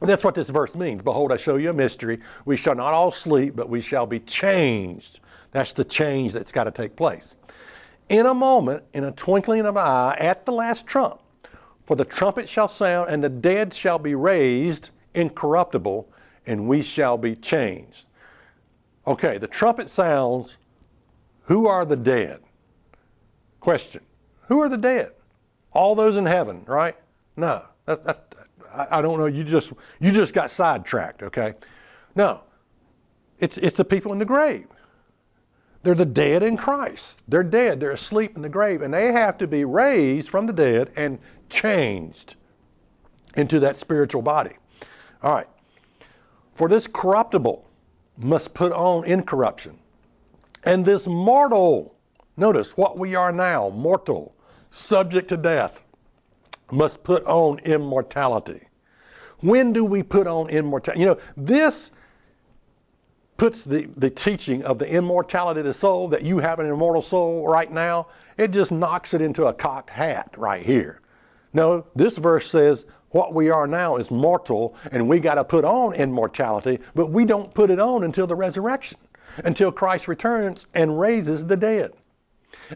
And that's what this verse means. Behold, I show you a mystery. We shall not all sleep, but we shall be changed. That's the change that's got to take place. In a moment, in a twinkling of an eye, at the last trump. For the trumpet shall sound, and the dead shall be raised incorruptible, and we shall be changed. Okay, the trumpet sounds. Who are the dead? Question. Who are the dead? All those in heaven, right? No. I don't know. You just got sidetracked, okay? No. It's the people in the grave. They're the dead in Christ. They're dead. They're asleep in the grave, and they have to be raised from the dead and changed into that spiritual body. All right. For this corruptible must put on incorruption, and this mortal, notice what we are now, mortal, subject to death, must put on immortality. When do we put on immortality? You know, this puts the teaching of the immortality of the soul, that you have an immortal soul right now, it just knocks it into a cocked hat right here. No, this verse says what we are now is mortal, and we got to put on immortality, but we don't put it on until the resurrection, until Christ returns and raises the dead.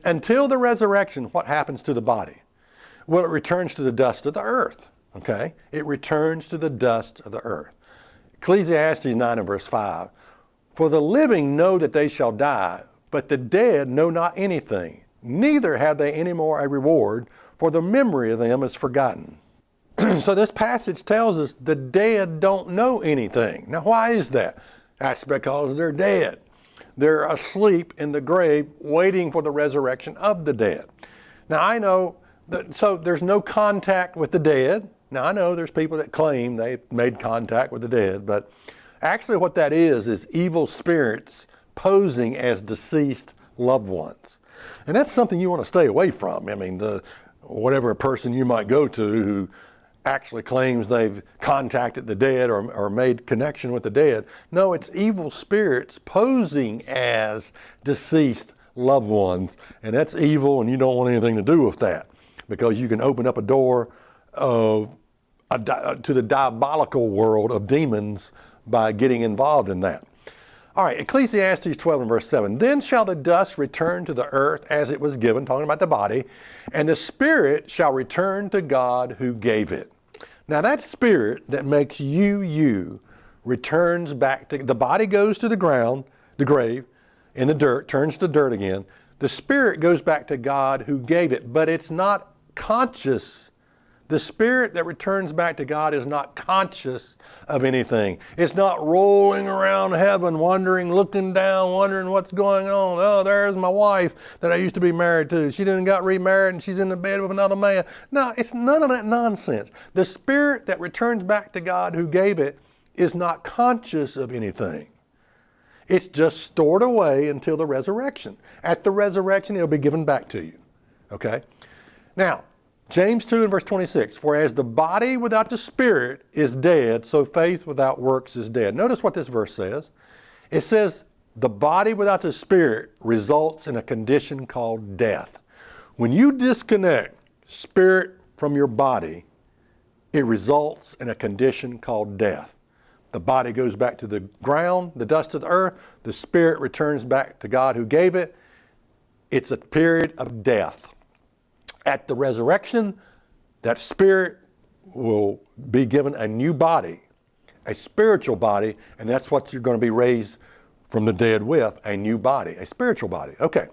Until the resurrection, what happens to the body? Well, it returns to the dust of the earth, okay? It returns to the dust of the earth. Ecclesiastes 9 and verse 5, for the living know that they shall die, but the dead know not anything, neither have they any more a reward, for the memory of them is forgotten. So this passage tells us the dead don't know anything. Now, why is that? That's because they're dead. They're asleep in the grave waiting for the resurrection of the dead. Now, I know that, so there's no contact with the dead. Now, I know there's people that claim they made contact with the dead, but actually what that is evil spirits posing as deceased loved ones. And that's something you want to stay away from. I mean, whatever person you might go to who actually claims they've contacted the dead or made connection with the dead. No, it's evil spirits posing as deceased loved ones. And that's evil, and you don't want anything to do with that, because you can open up a door to the diabolical world of demons by getting involved in that. All right, Ecclesiastes 12 and verse 7. Then shall the dust return to the earth as it was given, talking about the body, and the spirit shall return to God who gave it. Now that spirit that makes you returns back to, the body goes to the ground, the grave, in the dirt, turns to dirt again. The spirit goes back to God who gave it, but it's not conscious. The spirit that returns back to God is not conscious of anything. It's not rolling around heaven, wondering, looking down, wondering what's going on. Oh, there's my wife that I used to be married to. She didn't got remarried and she's in the bed with another man. No, it's none of that nonsense. The spirit that returns back to God who gave it is not conscious of anything. It's just stored away until the resurrection. At the resurrection, it'll be given back to you. Okay? Now, James 2 and verse 26, for as the body without the spirit is dead, so faith without works is dead. Notice what this verse says. It says the body without the spirit results in a condition called death. When you disconnect spirit from your body, it results in a condition called death. The body goes back to the ground, the dust of the earth. The spirit returns back to God who gave it. It's a period of death. At the resurrection, that spirit will be given a new body, a spiritual body, and that's what you're going to be raised from the dead with, a new body, a spiritual body. Okay.